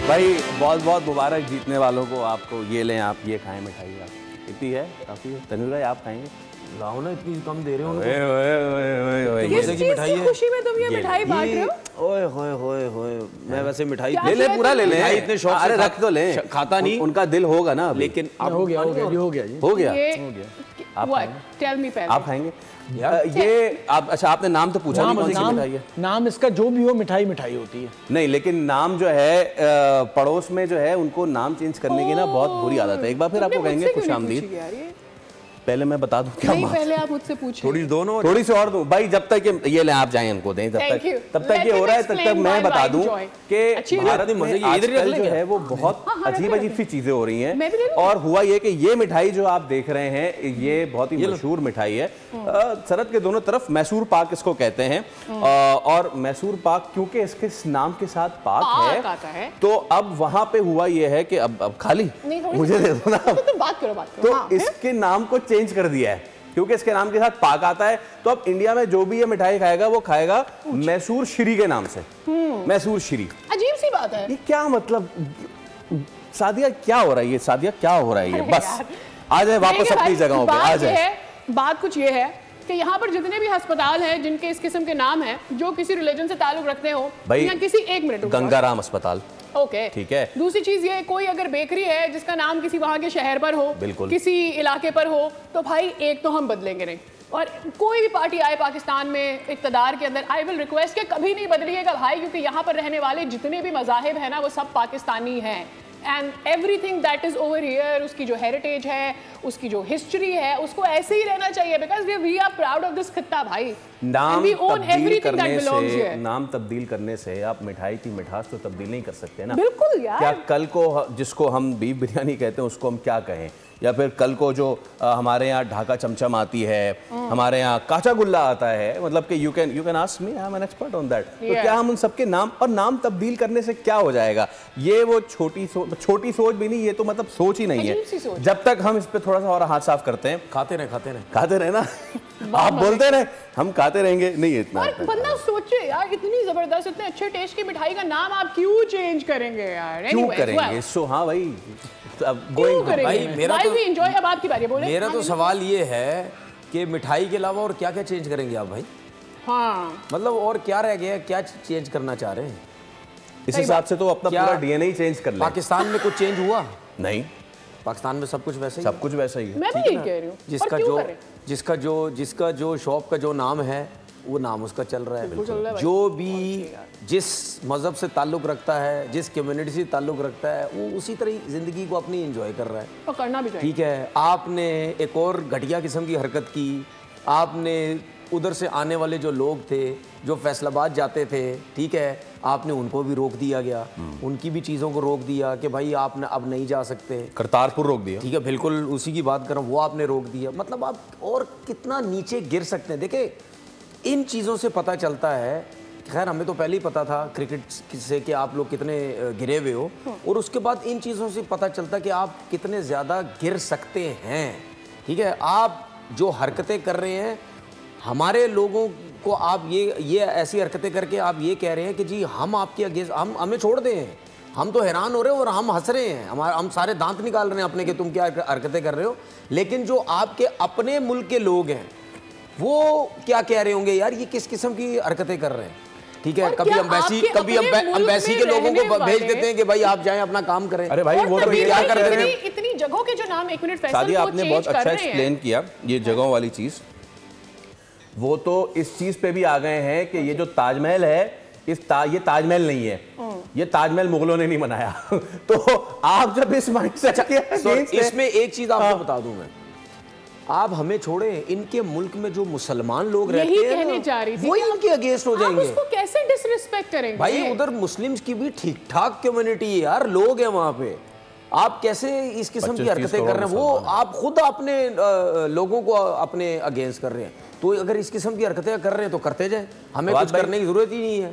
भाई बहुत बहुत मुबारक जीतने वालों को। आपको ये लें, आप ये खाएं मिठाई। आप इतनी है काफ़ी है। तनुज भाई आप खाएंगे? लाओ ना, इतनी कम दे रहे हो। किस चीज़ की खुशी में तुम ये मिठाई बांट रहे हो? ओए होए होए होए, मैं वैसे मिठाई ले ले, पूरा ले ले। इतने शौक से रख तो ले, खाता नहीं। उनका दिल होगा ना, लेकिन हो गया आप खाएंगे ये? आप अच्छा, आपने नाम तो पूछा नहीं, कौन सी मिठाई है? नाम इसका जो भी हो, मिठाई मिठाई होती है। नहीं, लेकिन नाम जो है पड़ोस में जो है उनको नाम चेंज करने की ना बहुत बुरी आदत है। एक बार फिर आपको कहेंगे खुशामदीद। पहले मैं बता दूं क्या? नहीं, पहले आप मुझसे पूछिए। थोड़ी सी और दूं भाई, जब तक ये ले आप जाएं इनको दें, तब तक ये हो रहा है, तब तक मैं बता दूं कि भारत में आजकल जो है वो बहुत अजीब अजीब सी चीजें हो रही हैं। और हुआ ये कि ये मिठाई जो आप देख रहे हैं ये बहुत ही मशहूर मिठाई है। सरहद के दोनों तरफ मैसूर पाक इसको कहते हैं। और मैसूर पाक क्योंकि इसके नाम के साथ पाक है, तो अब वहां पे हुआ ये है कि अब खाली मुझे दे दो ना, बात करो। तो इसके नाम को चेंज कर दिया है क्योंकि इसके नाम के साथ पाक आता है। तो अब इंडिया में जो भी ये मिठाई खाएगा वो खाएगा मैसूर श्री के नाम से। मैसूर श्री, अजीब सी बात है। ये क्या मतलब? सादिया क्या हो रहा है ये? सादिया क्या हो रहा है ये? बस आ जाए वापस अपनी जगहों पे, आ जाए। बात कुछ ये है कि यहाँ पर जितने भी अस्पताल हैं जिनके इस किस्म के नाम हैं, जो किसी रिलीजन से ताल्लुक रखते हो, या किसी एक मिनट, गंगाराम अस्पताल, ओके, ठीक है। दूसरी चीज ये, कोई अगर बेकरी है जिसका नाम किसी वहां के शहर पर हो, किसी इलाके पर हो, तो भाई एक तो हम बदलेंगे नहीं। और कोई भी पार्टी आए पाकिस्तान में इक़्तिदार के अंदर, आई विल रिक्वेस्ट कि कभी नहीं बदलिएगा भाई, क्योंकि यहाँ पर रहने वाले जितने भी मज़ाहिब हैं ना वो सब पाकिस्तानी हैं। And everything that is over here, उसकी जो हेरिटेज है, उसकी जो हिस्ट्री है, उसको ऐसे ही रहना चाहिए, because we are proud of this खित्ता भाई। नाम तब्दील करने से आप मिठाई की मिठास तो तब्दील नहीं कर सकते ना। बिल्कुल यार। क्या कल को जिसको हम बीफ बिरयानी कहते हैं उसको हम क्या कहें? या फिर कल को जो हमारे यहाँ ढाका चमचम आती है, हमारे यहाँ काचा गुल्ला आता है, मतलब कि you can ask me, I am an expert on that. तो क्या हम उन सबके नाम और नाम तब्दील करने से क्या हो जाएगा? ये वो छोटी सोच भी नहीं, ये तो मतलब सोच ही नहीं है। जब तक हम इस पे थोड़ा सा और हाथ साफ करते हैं, खाते रहे ना आप बोलते रहे, हम खाते रहेंगे। नहीं इतना बंदा सोचे यार, इतनी जबरदस्त, इतने अच्छे टेस्ट की मिठाई का नाम आप क्यों चेंज करेंगे यार? क्यों करेंगे? सो हाँ भाई, भाई मेरा तो सवाल ये है कि मिठाई के अलावा और क्या क्या चेंज करेंगे आप भाई? हाँ, मतलब और क्या रह गया, क्या चेंज करना चाह रहे हैं? इस हिसाब से तो अपना पूरा डीएनए ही चेंज कर ले। पाकिस्तान में कुछ चेंज हुआ? नहीं, पाकिस्तान में सब कुछ वैसे ही, सब कुछ वैसा ही है। मैं भी यही कह रही हूँ। जिसका जो शॉप का जो नाम है वो नाम उसका चल रहा है। जो भी जिस मज़हब से ताल्लुक़ रखता है, जिस कम्युनिटी से ताल्लुक़ रखता है, वो उसी तरह ज़िंदगी को अपनी एंजॉय कर रहा है, तो करना भी चाहिए। ठीक है। आपने एक और घटिया किस्म की हरकत की। आपने उधर से आने वाले जो लोग थे, जो फैसलाबाद जाते थे, ठीक है, आपने उनको भी रोक दिया गया, उनकी भी चीज़ों को रोक दिया कि भाई आपने अब नहीं जा सकते। करतारपुर रोक दिया, ठीक है, बिल्कुल उसी की बात कर रहा हूँ, वो आपने रोक दिया। मतलब आप और कितना नीचे गिर सकते हैं? देखिए, इन चीज़ों से पता चलता है, खैर हमें तो पहले ही पता था क्रिकेट से कि आप लोग कितने गिरे हुए हो, और उसके बाद इन चीज़ों से पता चलता है कि आप कितने ज़्यादा गिर सकते हैं, ठीक है। आप जो हरकतें कर रहे हैं, हमारे लोगों को आप ये ऐसी हरकतें करके आप ये कह रहे हैं कि जी हम आपके अगेंस्ट, हमें छोड़ दें, हम तो हैरान हो रहे हैं और हम हंस रहे हैं, हम सारे दांत निकाल रहे हैं अपने कि तुम क्या हरकतें कर रहे हो। लेकिन जो आपके अपने मुल्क के लोग हैं वो क्या कह रहे होंगे, यार ये किस किस्म की हरकतें कर रहे हैं, ठीक है। कभी अम्बेसी के लोगों को भेज देते हैं कि भाई आप जाएं अपना काम करें। अरे भाई वो तो क्या कर रहे हैं? इतनी जगहों के जो नाम, एक मिनट फैसल, सादिया आपने बहुत अच्छा एक्सप्लेन किया ये जगहों वाली चीज। वो तो इस चीज पे भी आ गए हैं कि ये जो ताजमहल है, ये ताजमहल नहीं है, ये ताजमहल मुगलों ने नहीं बनाया। तो आप जब इस माइंडसेट के, इसमें एक चीज आपको बता दूं मैं, आप हमें छोड़े, इनके मुल्क में जो मुसलमान लोग रहते हैं वही इनके अगेंस्ट हो जाएंगे। आप उसको कैसे डिसरिस्पेक्ट करेंगे भाई? उधर मुस्लिम्स की भी ठीक ठाक कम्युनिटी है यार, लोग हैं वहां पे, आप कैसे इस किस्म की हरकतें कर रहे हैं? वो आप खुद अपने लोगों को अपने अगेंस्ट कर रहे हैं। तो अगर इस किस्म की हरकतें कर रहे हैं तो करते जाए, हमें कुछ करने की जरूरत ही नहीं है।